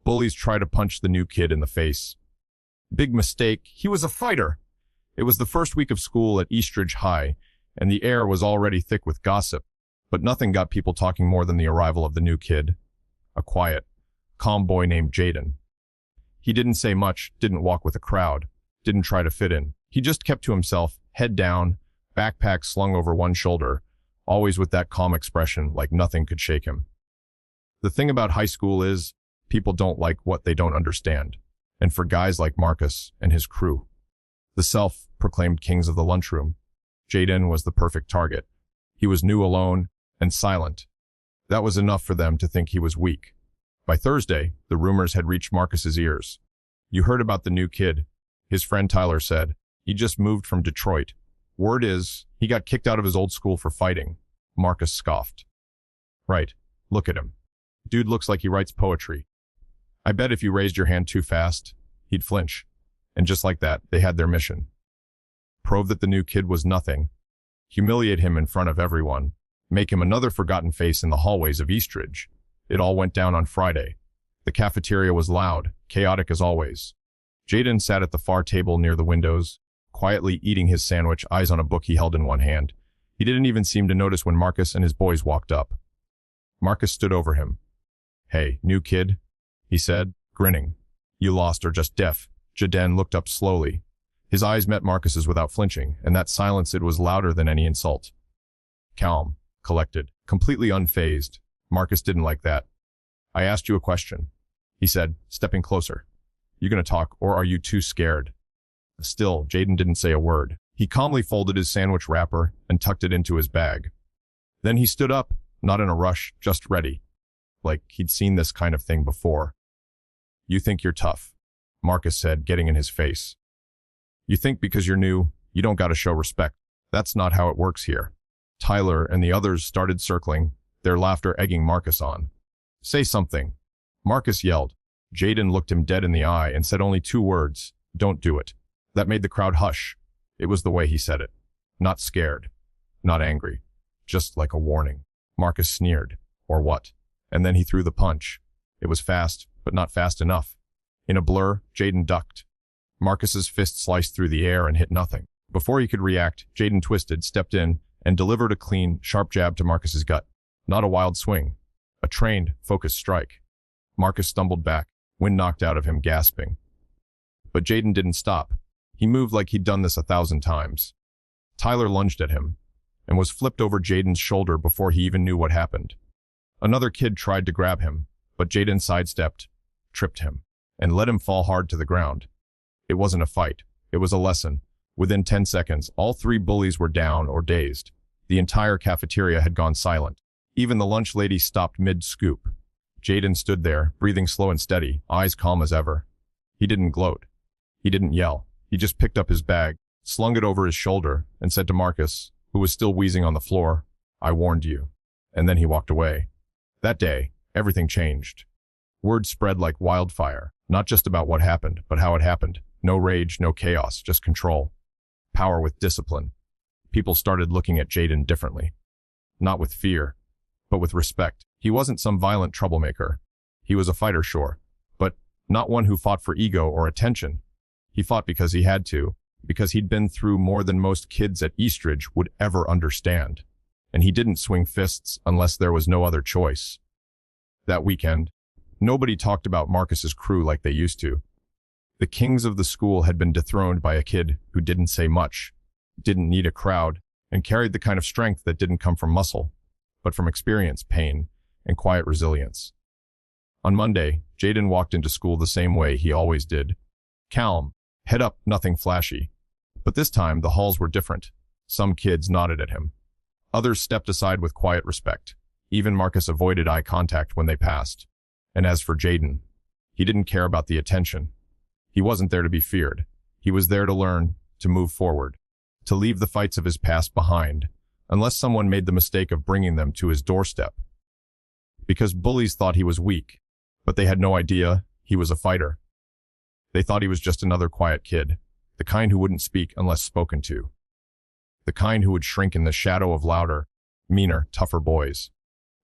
Bullies try to punch the new kid in the face. Big mistake, he was a fighter. It was the first week of school at Eastridge High, and the air was already thick with gossip, but nothing got people talking more than the arrival of the new kid. A quiet, calm boy named Jaden. He didn't say much, didn't walk with a crowd, didn't try to fit in. He just kept to himself, head down, backpack slung over one shoulder, always with that calm expression like nothing could shake him. The thing about high school is, people don't like what they don't understand. And for guys like Marcus and his crew, the self-proclaimed kings of the lunchroom, Jaden was the perfect target. He was new, alone, and silent. That was enough for them to think he was weak. By Thursday, the rumors had reached Marcus's ears. "You heard about the new kid," his friend Tyler said. "He just moved from Detroit. Word is, he got kicked out of his old school for fighting." Marcus scoffed. "Right, look at him. Dude looks like he writes poetry. I bet if you raised your hand too fast, he'd flinch." And just like that, they had their mission. Prove that the new kid was nothing, humiliate him in front of everyone, make him another forgotten face in the hallways of Eastridge. It all went down on Friday. The cafeteria was loud, chaotic as always. Jaden sat at the far table near the windows, quietly eating his sandwich, eyes on a book he held in one hand. He didn't even seem to notice when Marcus and his boys walked up. Marcus stood over him. "Hey, new kid," he said, grinning. "You lost or just deaf?" Jaden looked up slowly. His eyes met Marcus's without flinching, and that silence, it was louder than any insult. Calm, collected, completely unfazed. Marcus didn't like that. "I asked you a question," he said, stepping closer. "You gonna talk, or are you too scared?" Still, Jaden didn't say a word. He calmly folded his sandwich wrapper and tucked it into his bag. Then he stood up, not in a rush, just ready. Like he'd seen this kind of thing before. "You think you're tough," Marcus said, getting in his face. "You think because you're new, you don't gotta show respect. That's not how it works here." Tyler and the others started circling, their laughter egging Marcus on. "Say something," Marcus yelled. Jaden looked him dead in the eye and said only 2 words, "Don't do it." That made the crowd hush. It was the way he said it. Not scared, not angry, just like a warning. Marcus sneered. Or what? And then he threw the punch. It was fast, but not fast enough. In a blur, Jaden ducked. Marcus's fist sliced through the air and hit nothing. Before he could react, Jaden twisted, stepped in, and delivered a clean, sharp jab to Marcus's gut. Not a wild swing. A trained, focused strike. Marcus stumbled back, wind knocked out of him, gasping. But Jaden didn't stop. He moved like he'd done this 1,000 times. Tyler lunged at him, and was flipped over Jaden's shoulder before he even knew what happened. Another kid tried to grab him, but Jaden sidestepped, tripped him, and let him fall hard to the ground. It wasn't a fight. It was a lesson. Within 10 seconds, all 3 bullies were down or dazed. The entire cafeteria had gone silent. Even the lunch lady stopped mid-scoop. Jaden stood there, breathing slow and steady, eyes calm as ever. He didn't gloat. He didn't yell. He just picked up his bag, slung it over his shoulder, and said to Marcus, who was still wheezing on the floor, "I warned you." And then he walked away. That day, everything changed. Word spread like wildfire, not just about what happened, but how it happened. No rage, no chaos, just control. Power with discipline. People started looking at Jaden differently. Not with fear, but with respect. He wasn't some violent troublemaker. He was a fighter, sure, but not one who fought for ego or attention. He fought because he had to, because he'd been through more than most kids at Eastridge would ever understand. And he didn't swing fists unless there was no other choice. That weekend, nobody talked about Marcus's crew like they used to. The kings of the school had been dethroned by a kid who didn't say much, didn't need a crowd, and carried the kind of strength that didn't come from muscle, but from experience, pain, and quiet resilience. On Monday, Jaden walked into school the same way he always did. Calm, head up, nothing flashy. But this time, the halls were different. Some kids nodded at him. Others stepped aside with quiet respect. Even Marcus avoided eye contact when they passed. And as for Jaden, he didn't care about the attention. He wasn't there to be feared. He was there to learn, to move forward, to leave the fights of his past behind, unless someone made the mistake of bringing them to his doorstep. Because bullies thought he was weak, but they had no idea he was a fighter. They thought he was just another quiet kid, the kind who wouldn't speak unless spoken to. The kind who would shrink in the shadow of louder, meaner, tougher boys.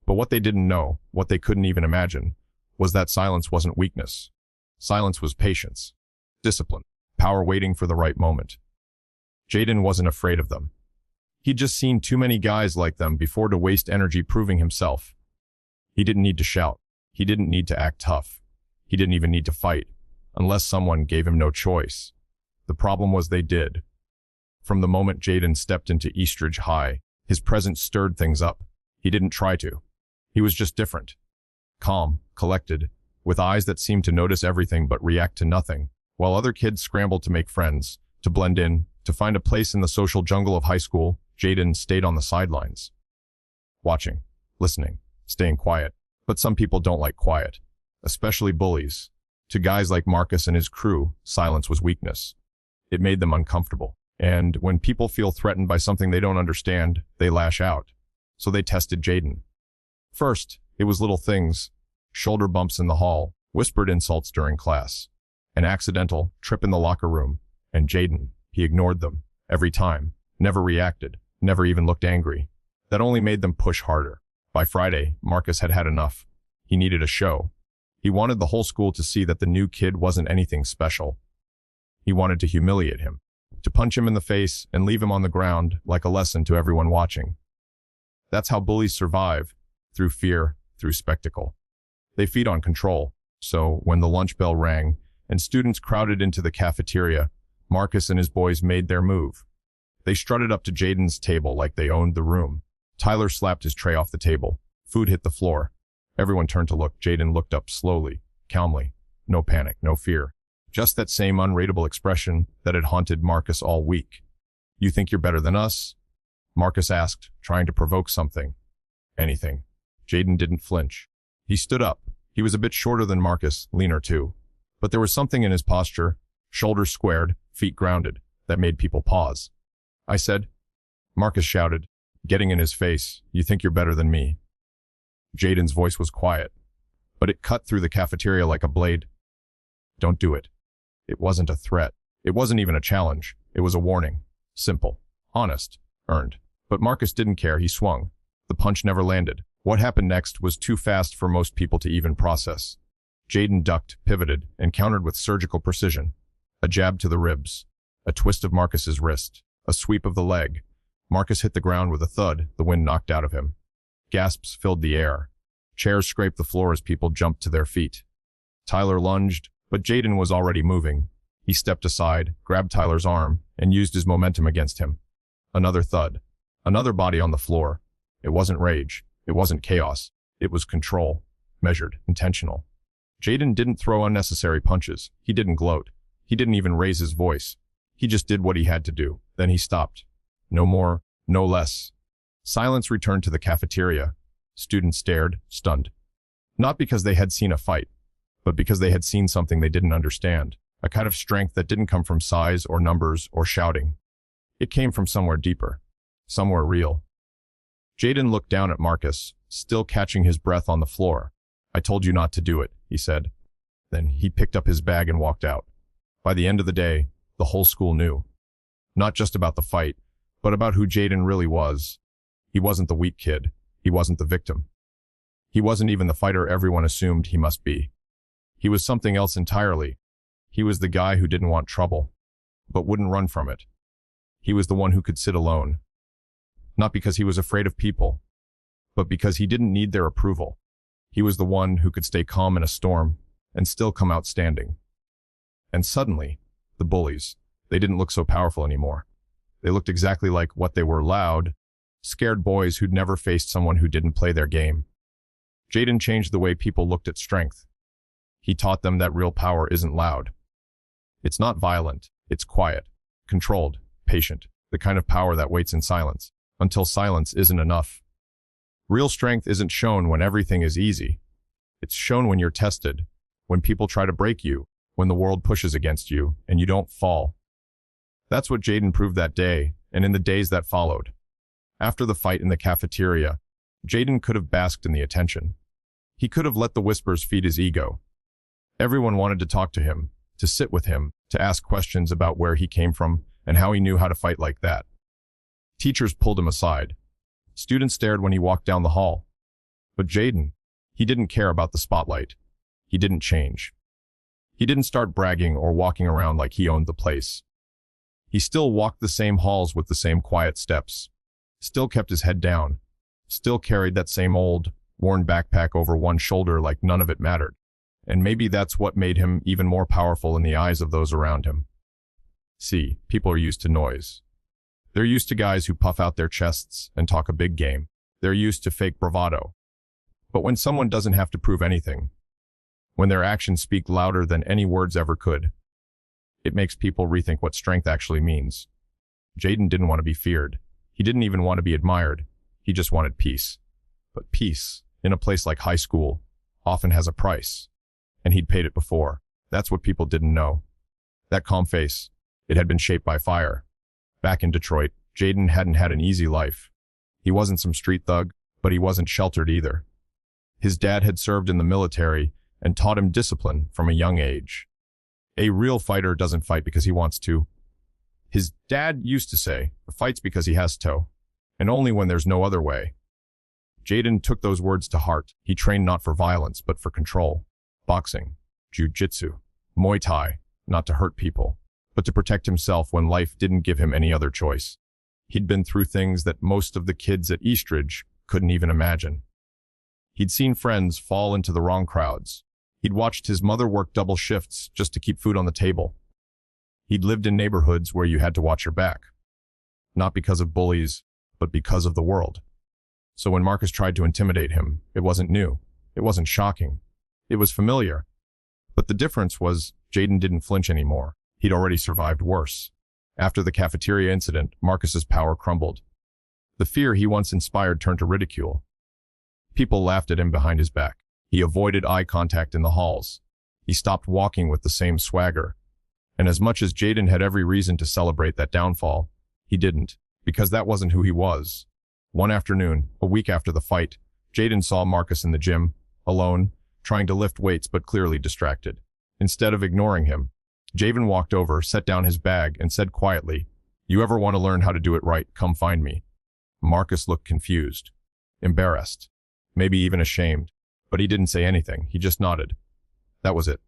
But what they didn't know, what they couldn't even imagine, was that silence wasn't weakness. Silence was patience, discipline, power waiting for the right moment. Jaden wasn't afraid of them. He'd just seen too many guys like them before to waste energy proving himself. He didn't need to shout. He didn't need to act tough. He didn't even need to fight, unless someone gave him no choice. The problem was they did. From the moment Jaden stepped into Eastridge High, his presence stirred things up. He didn't try to. He was just different. Calm, collected, with eyes that seemed to notice everything but react to nothing, while other kids scrambled to make friends, to blend in, to find a place in the social jungle of high school. Jaden stayed on the sidelines. Watching, listening, staying quiet. But some people don't like quiet, especially bullies. To guys like Marcus and his crew, silence was weakness. It made them uncomfortable. And when people feel threatened by something they don't understand, they lash out. So they tested Jaden. First, it was little things. Shoulder bumps in the hall, whispered insults during class, an accidental trip in the locker room, and Jaden, he ignored them, every time, never reacted, never even looked angry. That only made them push harder. By Friday, Marcus had had enough. He needed a show. He wanted the whole school to see that the new kid wasn't anything special. He wanted to humiliate him, to punch him in the face and leave him on the ground like a lesson to everyone watching. That's how bullies survive, through fear, through spectacle. They feed on control. So when the lunch bell rang and students crowded into the cafeteria, Marcus and his boys made their move. They strutted up to Jaden's table like they owned the room. Tyler slapped his tray off the table. Food hit the floor. Everyone turned to look. Jaden looked up slowly, calmly. No panic, no fear. Just that same unreadable expression that had haunted Marcus all week. "You think you're better than us?" Marcus asked, trying to provoke something. Anything. Jaden didn't flinch. He stood up. He was a bit shorter than Marcus, leaner too. But there was something in his posture, shoulders squared, feet grounded, that made people pause. "I said," Marcus shouted, getting in his face, "you think you're better than me." Jaden's voice was quiet, but it cut through the cafeteria like a blade. "Don't do it." It wasn't a threat. It wasn't even a challenge. It was a warning. Simple, honest, earned. But Marcus didn't care. He swung. The punch never landed. What happened next was too fast for most people to even process. Jaden ducked, pivoted, and countered with surgical precision. A jab to the ribs, a twist of Marcus's wrist, a sweep of the leg. Marcus hit the ground with a thud, the wind knocked out of him. Gasps filled the air. Chairs scraped the floor as people jumped to their feet. Tyler lunged, but Jaden was already moving. He stepped aside, grabbed Tyler's arm, and used his momentum against him. Another thud. Another body on the floor. It wasn't rage. It wasn't chaos. It was control. Measured, intentional. Jaden didn't throw unnecessary punches. He didn't gloat. He didn't even raise his voice. He just did what he had to do. Then he stopped. No more, no less. Silence returned to the cafeteria. Students stared, stunned. Not because they had seen a fight, but because they had seen something they didn't understand. A kind of strength that didn't come from size or numbers or shouting. It came from somewhere deeper. Somewhere real. Jaden looked down at Marcus, still catching his breath on the floor. "I told you not to do it," he said. Then he picked up his bag and walked out. By the end of the day, the whole school knew. Not just about the fight, but about who Jaden really was. He wasn't the weak kid. He wasn't the victim. He wasn't even the fighter everyone assumed he must be. He was something else entirely. He was the guy who didn't want trouble, but wouldn't run from it. He was the one who could sit alone. Not because he was afraid of people, but because he didn't need their approval. He was the one who could stay calm in a storm and still come out standing. And suddenly, the bullies, they didn't look so powerful anymore. They looked exactly like what they were: loud, scared boys who'd never faced someone who didn't play their game. Jaden changed the way people looked at strength. He taught them that real power isn't loud. It's not violent. It's quiet, controlled, patient, the kind of power that waits in silence, until silence isn't enough. Real strength isn't shown when everything is easy. It's shown when you're tested, when people try to break you, when the world pushes against you, and you don't fall. That's what Jaden proved that day, and in the days that followed. After the fight in the cafeteria, Jaden could have basked in the attention. He could have let the whispers feed his ego. Everyone wanted to talk to him, to sit with him, to ask questions about where he came from and how he knew how to fight like that. Teachers pulled him aside. Students stared when he walked down the hall. But Jaden, he didn't care about the spotlight. he didn't change. He didn't start bragging or walking around like he owned the place. He still walked the same halls with the same quiet steps, still kept his head down, still carried that same old, worn backpack over one shoulder like none of it mattered. And maybe that's what made him even more powerful in the eyes of those around him. See, people are used to noise. They're used to guys who puff out their chests and talk a big game. They're used to fake bravado. But when someone doesn't have to prove anything, when their actions speak louder than any words ever could, it makes people rethink what strength actually means. Jaden didn't want to be feared. He didn't even want to be admired. He just wanted peace. But peace, in a place like high school, often has a price. And he'd paid it before. That's what people didn't know. That calm face, it had been shaped by fire. Back in Detroit, Jaden hadn't had an easy life. He wasn't some street thug, but he wasn't sheltered either. His dad had served in the military and taught him discipline from a young age. A real fighter doesn't fight because he wants to. His dad used to say, fights because he has to, and only when there's no other way. Jaden took those words to heart. He trained not for violence, but for control. Boxing, jiu-jitsu, Muay Thai, not to hurt people, but to protect himself when life didn't give him any other choice. He'd been through things that most of the kids at Eastridge couldn't even imagine. He'd seen friends fall into the wrong crowds. He'd watched his mother work double shifts just to keep food on the table. He'd lived in neighborhoods where you had to watch your back. Not because of bullies, but because of the world. So when Marcus tried to intimidate him, it wasn't new. It wasn't shocking. It was familiar. But the difference was Jaden didn't flinch anymore. He'd already survived worse. After the cafeteria incident, Marcus's power crumbled. The fear he once inspired turned to ridicule. People laughed at him behind his back. He avoided eye contact in the halls. He stopped walking with the same swagger. And as much as Jaden had every reason to celebrate that downfall, he didn't, because that wasn't who he was. One afternoon, a week after the fight, Jaden saw Marcus in the gym, alone, trying to lift weights but clearly distracted. Instead of ignoring him, Jaden walked over, set down his bag, and said quietly, "You ever want to learn how to do it right, come find me." Marcus looked confused, embarrassed, maybe even ashamed, but he didn't say anything. He just nodded. That was it.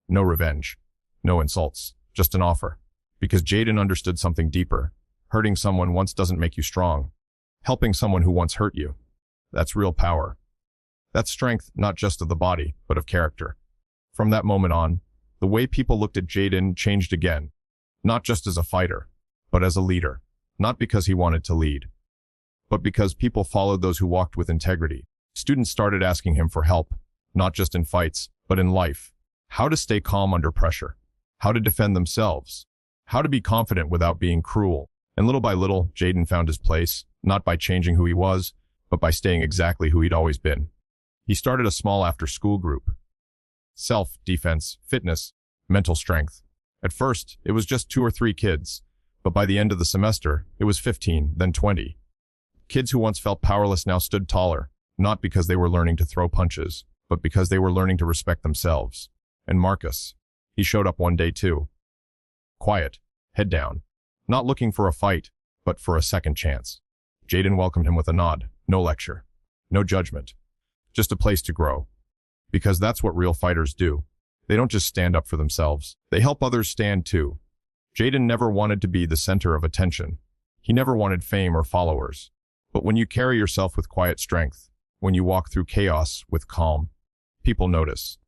No revenge, no insults, just an offer. Because Jaden understood something deeper. Hurting someone once doesn't make you strong. Helping someone who once hurt you, that's real power. That's strength not just of the body, but of character. From that moment on, the way people looked at Jaden changed again. Not just as a fighter, but as a leader. Not because he wanted to lead, but because people followed those who walked with integrity. Students started asking him for help, not just in fights, but in life. How to stay calm under pressure. How to defend themselves. How to be confident without being cruel. And little by little, Jaden found his place, not by changing who he was, but by staying exactly who he'd always been. He started a small after-school group. Self-defense, fitness, mental strength. At first, it was just 2 or 3 kids, but by the end of the semester, it was 15, then 20. Kids who once felt powerless now stood taller, not because they were learning to throw punches, but because they were learning to respect themselves. And Marcus, he showed up one day too. Quiet, head down, not looking for a fight, but for a second chance. Jaden welcomed him with a nod, no lecture, no judgment, just a place to grow. Because that's what real fighters do. They don't just stand up for themselves, they help others stand too. Jaden never wanted to be the center of attention. He never wanted fame or followers. But when you carry yourself with quiet strength, when you walk through chaos with calm, people notice.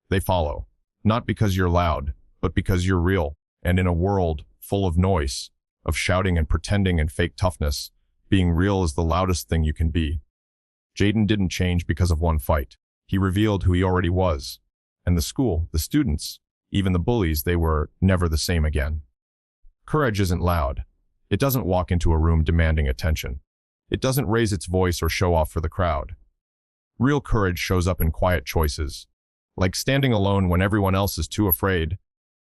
They follow, not because you're loud, but because you're real. And in a world full of noise, of shouting and pretending and fake toughness, being real is the loudest thing you can be. Jaden didn't change because of one fight. He revealed who he already was. And the school, the students, even the bullies, they were never the same again. Courage isn't loud. It doesn't walk into a room demanding attention. It doesn't raise its voice or show off for the crowd. Real courage shows up in quiet choices, like standing alone when everyone else is too afraid,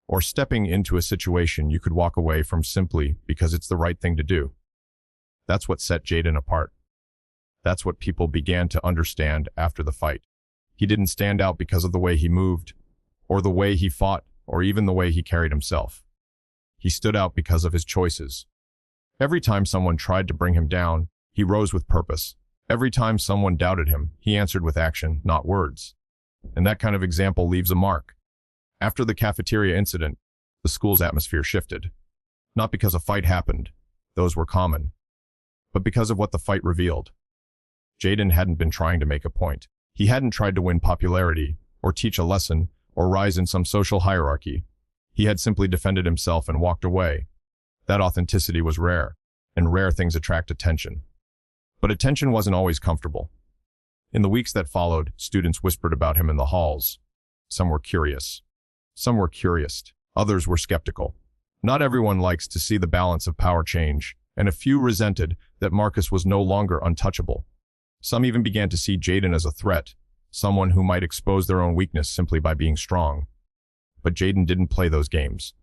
or stepping into a situation you could walk away from simply because it's the right thing to do. That's what set Jaden apart. That's what people began to understand after the fight. He didn't stand out because of the way he moved, or the way he fought, or even the way he carried himself. He stood out because of his choices. Every time someone tried to bring him down, he rose with purpose. Every time someone doubted him, he answered with action, not words. And that kind of example leaves a mark. After the cafeteria incident, the school's atmosphere shifted. Not because a fight happened, those were common, but because of what the fight revealed. Jaden hadn't been trying to make a point. He hadn't tried to win popularity, or teach a lesson, or rise in some social hierarchy. He had simply defended himself and walked away. That authenticity was rare, and rare things attract attention. But attention wasn't always comfortable. In the weeks that followed, students whispered about him in the halls. Some were curious. Some were curious. Others were skeptical. Not everyone likes to see the balance of power change, and a few resented that Marcus was no longer untouchable. Some even began to see Jaden as a threat, someone who might expose their own weakness simply by being strong. But Jaden didn't play those games.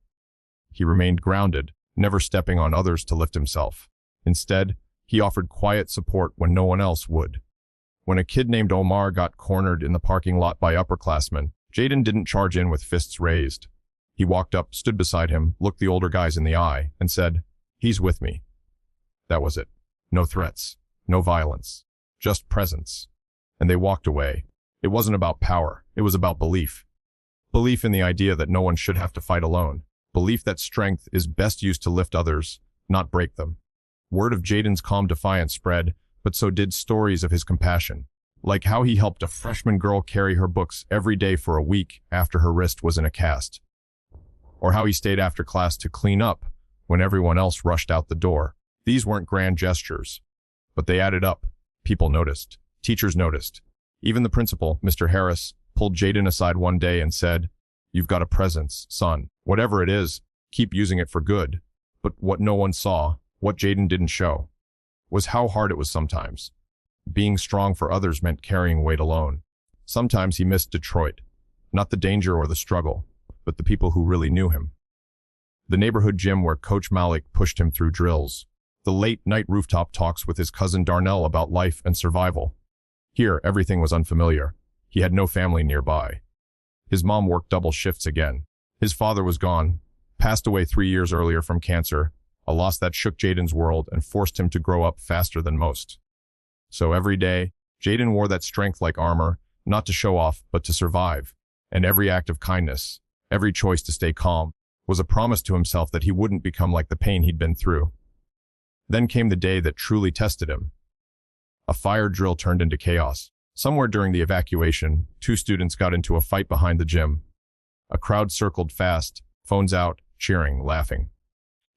He remained grounded, never stepping on others to lift himself. Instead, he offered quiet support when no one else would. When a kid named Omar got cornered in the parking lot by upperclassmen, Jaden didn't charge in with fists raised. He walked up, stood beside him, looked the older guys in the eye, and said, "He's with me." That was it. No threats, no violence, just presence. And they walked away. It wasn't about power, it was about belief. Belief in the idea that no one should have to fight alone. Belief that strength is best used to lift others, not break them. Word of Jaden's calm defiance spread, but so did stories of his compassion. Like how he helped a freshman girl carry her books every day for a week after her wrist was in a cast. Or how he stayed after class to clean up when everyone else rushed out the door. These weren't grand gestures, but they added up. People noticed. Teachers noticed. Even the principal, Mr. Harris, pulled Jaden aside one day and said, "You've got a presence, son. Whatever it is, keep using it for good." But what no one saw, what Jaden didn't show, was how hard it was sometimes. Being strong for others meant carrying weight alone. Sometimes he missed Detroit. Not the danger or the struggle, but the people who really knew him. The neighborhood gym where Coach Malik pushed him through drills. The late-night rooftop talks with his cousin Darnell about life and survival. Here, everything was unfamiliar. He had no family nearby. His mom worked double shifts again. His father was gone, passed away 3 years earlier from cancer, a loss that shook Jaden's world and forced him to grow up faster than most. So every day, Jaden wore that strength like armor, not to show off, but to survive. And every act of kindness, every choice to stay calm, was a promise to himself that he wouldn't become like the pain he'd been through. Then came the day that truly tested him. A fire drill turned into chaos. Somewhere during the evacuation, 2 students got into a fight behind the gym. A crowd circled fast, phones out, cheering, laughing.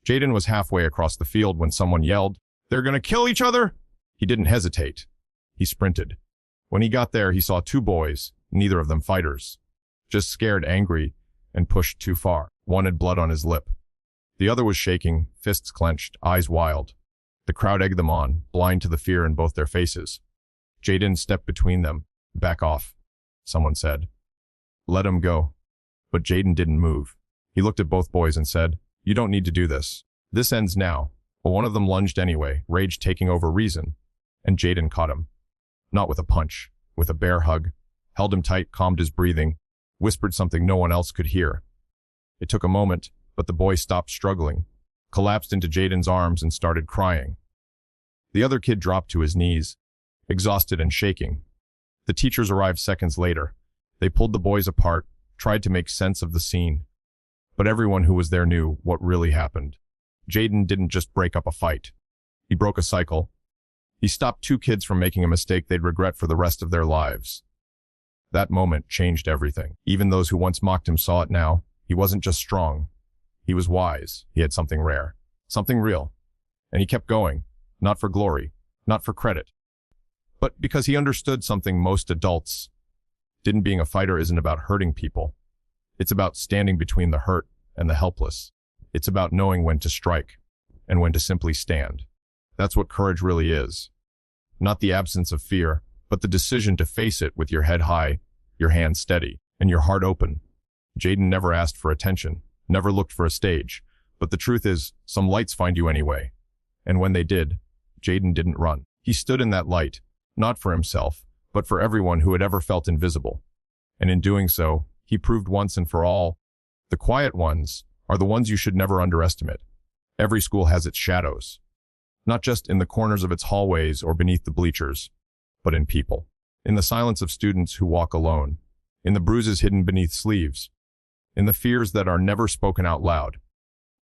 Jaden was halfway across the field when someone yelled, "They're gonna kill each other!" He didn't hesitate. He sprinted. When he got there, he saw 2 boys, neither of them fighters. Just scared, angry, and pushed too far. One had blood on his lip. The other was shaking, fists clenched, eyes wild. The crowd egged them on, blind to the fear in both their faces. Jaden stepped between them. "Back off," someone said. "Let him go." But Jaden didn't move. He looked at both boys and said, "You don't need to do this. This ends now." But one of them lunged anyway, rage taking over reason. And Jaden caught him. Not with a punch, with a bear hug, held him tight, calmed his breathing, whispered something no one else could hear. It took a moment, but the boy stopped struggling, collapsed into Jaden's arms and started crying. The other kid dropped to his knees, exhausted and shaking. The teachers arrived seconds later. They pulled the boys apart, tried to make sense of the scene. But everyone who was there knew what really happened. Jaden didn't just break up a fight. He broke a cycle. He stopped 2 kids from making a mistake they'd regret for the rest of their lives. That moment changed everything. Even those who once mocked him saw it now. He wasn't just strong. He was wise. He had something rare, something real. And he kept going, not for glory, not for credit, but because he understood something most adults didn't. Being a fighter isn't about hurting people. It's about standing between the hurt and the helpless. It's about knowing when to strike and when to simply stand. That's what courage really is. Not the absence of fear, but the decision to face it with your head high, your hands steady, and your heart open. Jaden never asked for attention, never looked for a stage, but the truth is, some lights find you anyway. And when they did, Jaden didn't run. He stood in that light, not for himself, but for everyone who had ever felt invisible. And in doing so, he proved once and for all, the quiet ones are the ones you should never underestimate. Every school has its shadows, not just in the corners of its hallways or beneath the bleachers, but in people. In the silence of students who walk alone, in the bruises hidden beneath sleeves, in the fears that are never spoken out loud.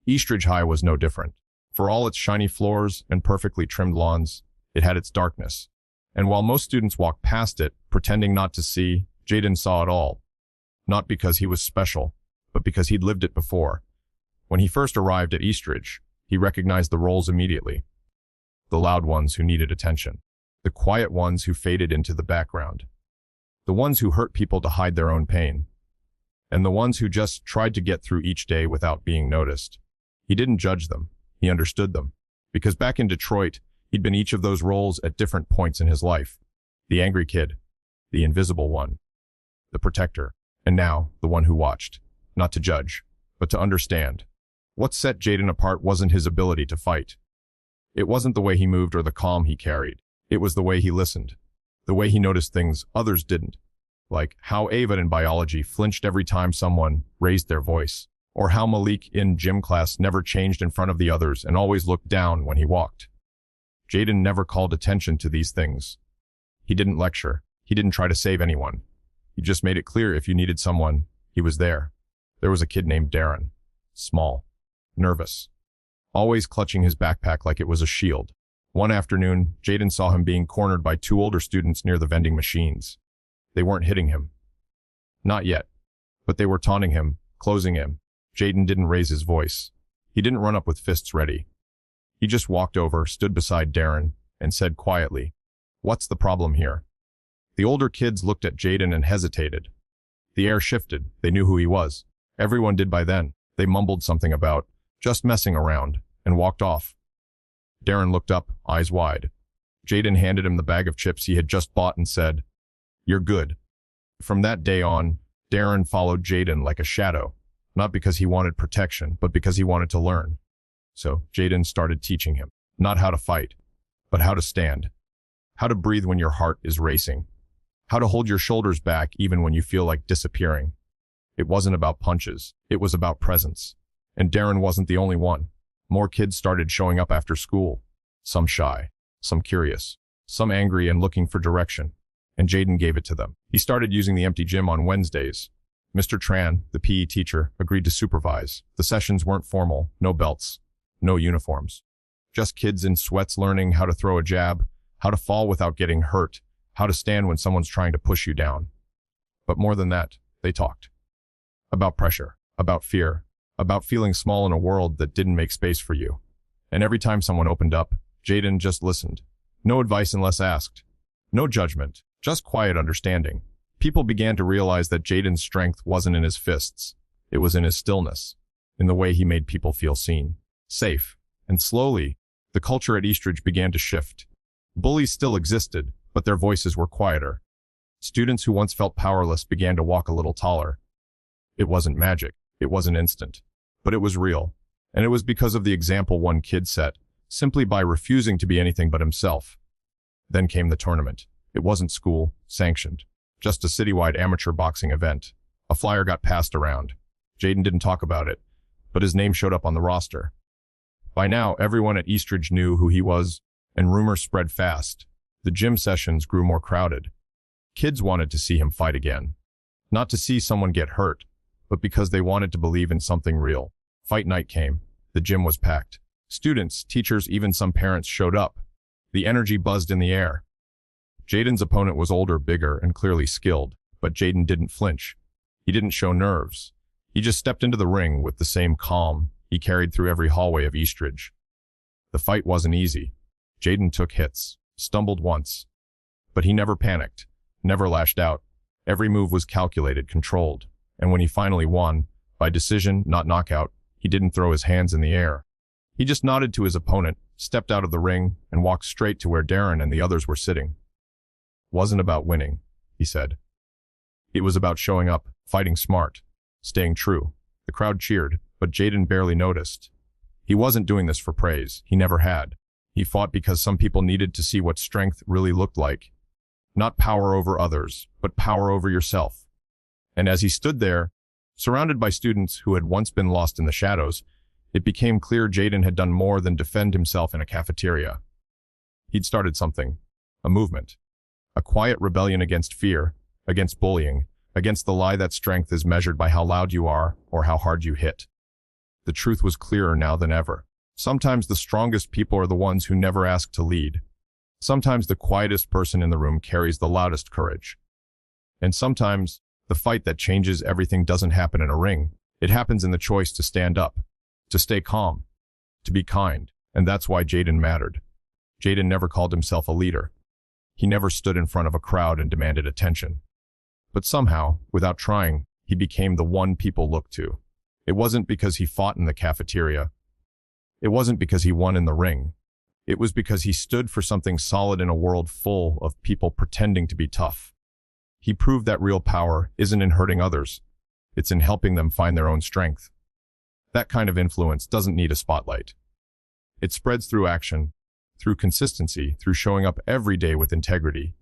Eastridge High was no different. For all its shiny floors and perfectly trimmed lawns, it had its darkness. And while most students walked past it, pretending not to see, Jaden saw it all. Not because he was special, but because he'd lived it before. When he first arrived at Eastridge, he recognized the roles immediately. The loud ones who needed attention. The quiet ones who faded into the background. The ones who hurt people to hide their own pain. And the ones who just tried to get through each day without being noticed. He didn't judge them. He understood them. Because back in Detroit, he'd been each of those roles at different points in his life. The angry kid. The invisible one. The protector. And now, the one who watched. Not to judge, but to understand. What set Jaden apart wasn't his ability to fight. It wasn't the way he moved or the calm he carried. It was the way he listened. The way he noticed things others didn't. Like how Ava in biology flinched every time someone raised their voice. Or how Malik in gym class never changed in front of the others and always looked down when he walked. Jaden never called attention to these things. He didn't lecture. He didn't try to save anyone. He just made it clear if you needed someone, he was there. There was a kid named Darren. Small. Nervous. Always clutching his backpack like it was a shield. One afternoon, Jaden saw him being cornered by two older students near the vending machines. They weren't hitting him. Not yet. But they were taunting him, closing him. Jaden didn't raise his voice. He didn't run up with fists ready. He just walked over, stood beside Darren, and said quietly, "What's the problem here?" The older kids looked at Jaden and hesitated. The air shifted. They knew who he was. Everyone did by then. They mumbled something about just messing around and walked off. Darren looked up, eyes wide. Jaden handed him the bag of chips he had just bought and said, "You're good." From that day on, Darren followed Jaden like a shadow, not because he wanted protection, but because he wanted to learn. So Jaden started teaching him, not how to fight, but how to stand, how to breathe when your heart is racing, how to hold your shoulders back even when you feel like disappearing. It wasn't about punches, it was about presence. And Darren wasn't the only one. More kids started showing up after school. Some shy, some curious, some angry and looking for direction. And Jaden gave it to them. He started using the empty gym on Wednesdays. Mr. Tran, the PE teacher, agreed to supervise. The sessions weren't formal, no belts, no uniforms. Just kids in sweats learning how to throw a jab, how to fall without getting hurt, how to stand when someone's trying to push you down. But more than that, they talked. About pressure, about fear, about feeling small in a world that didn't make space for you. And every time someone opened up, Jaden just listened. No advice unless asked. No judgment, just quiet understanding. People began to realize that Jaden's strength wasn't in his fists. It was in his stillness, in the way he made people feel seen, safe. And slowly, the culture at Eastridge began to shift. Bullies still existed, but their voices were quieter. Students who once felt powerless began to walk a little taller. It wasn't magic. It wasn't instant. But it was real. And it was because of the example one kid set, simply by refusing to be anything but himself. Then came the tournament. It wasn't school, sanctioned. Just a citywide amateur boxing event. A flyer got passed around. Jaden didn't talk about it, but his name showed up on the roster. By now, everyone at Eastridge knew who he was, and rumors spread fast. The gym sessions grew more crowded. Kids wanted to see him fight again. Not to see someone get hurt, but because they wanted to believe in something real. Fight night came. The gym was packed. Students, teachers, even some parents showed up. The energy buzzed in the air. Jaden's opponent was older, bigger, and clearly skilled, but Jaden didn't flinch. He didn't show nerves. He just stepped into the ring with the same calm he carried through every hallway of Eastridge. The fight wasn't easy. Jaden took hits, stumbled once. But he never panicked, never lashed out. Every move was calculated, controlled. And when he finally won, by decision, not knockout, he didn't throw his hands in the air. He just nodded to his opponent, stepped out of the ring, and walked straight to where Darren and the others were sitting. Wasn't about winning, he said. It was about showing up, fighting smart, staying true. The crowd cheered, but Jaden barely noticed. He wasn't doing this for praise. He never had. He fought because some people needed to see what strength really looked like. Not power over others, but power over yourself. And as he stood there, surrounded by students who had once been lost in the shadows, it became clear Jaden had done more than defend himself in a cafeteria. He'd started something, a movement, a quiet rebellion against fear, against bullying, against the lie that strength is measured by how loud you are or how hard you hit. The truth was clearer now than ever. Sometimes the strongest people are the ones who never ask to lead. Sometimes the quietest person in the room carries the loudest courage. And sometimes the fight that changes everything doesn't happen in a ring. It happens in the choice to stand up, to stay calm, to be kind. And that's why Jaden mattered. Jaden never called himself a leader. He never stood in front of a crowd and demanded attention. But somehow, without trying, he became the one people looked to. It wasn't because he fought in the cafeteria. It wasn't because he won in the ring. It was because he stood for something solid in a world full of people pretending to be tough. He proved that real power isn't in hurting others. It's in helping them find their own strength. That kind of influence doesn't need a spotlight. It spreads through action, through consistency, through showing up every day with integrity.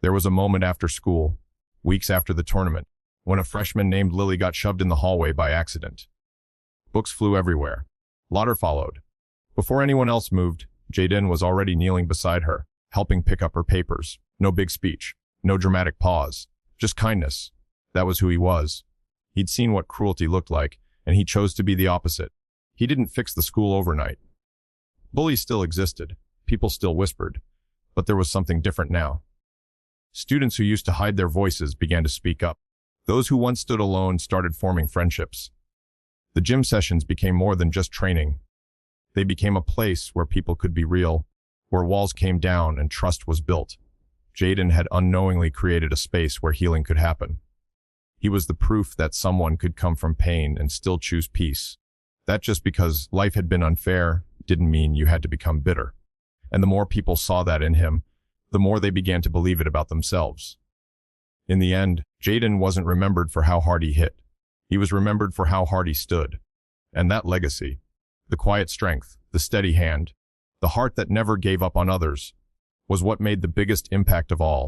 There was a moment after school, weeks after the tournament, when a freshman named Lily got shoved in the hallway by accident. Books flew everywhere. Laughter followed. Before anyone else moved, Jaden was already kneeling beside her, helping pick up her papers. No big speech, no dramatic pause, just kindness. That was who he was. He'd seen what cruelty looked like, and he chose to be the opposite. He didn't fix the school overnight. Bullies still existed, people still whispered, but there was something different now. Students who used to hide their voices began to speak up. Those who once stood alone started forming friendships. The gym sessions became more than just training. They became a place where people could be real, where walls came down and trust was built. Jaden had unknowingly created a space where healing could happen. He was the proof that someone could come from pain and still choose peace. That just because life had been unfair didn't mean you had to become bitter. And the more people saw that in him, the more they began to believe it about themselves. In the end, Jaden wasn't remembered for how hard he hit. He was remembered for how hard he stood. And that legacy, the quiet strength, the steady hand, the heart that never gave up on others, was what made the biggest impact of all.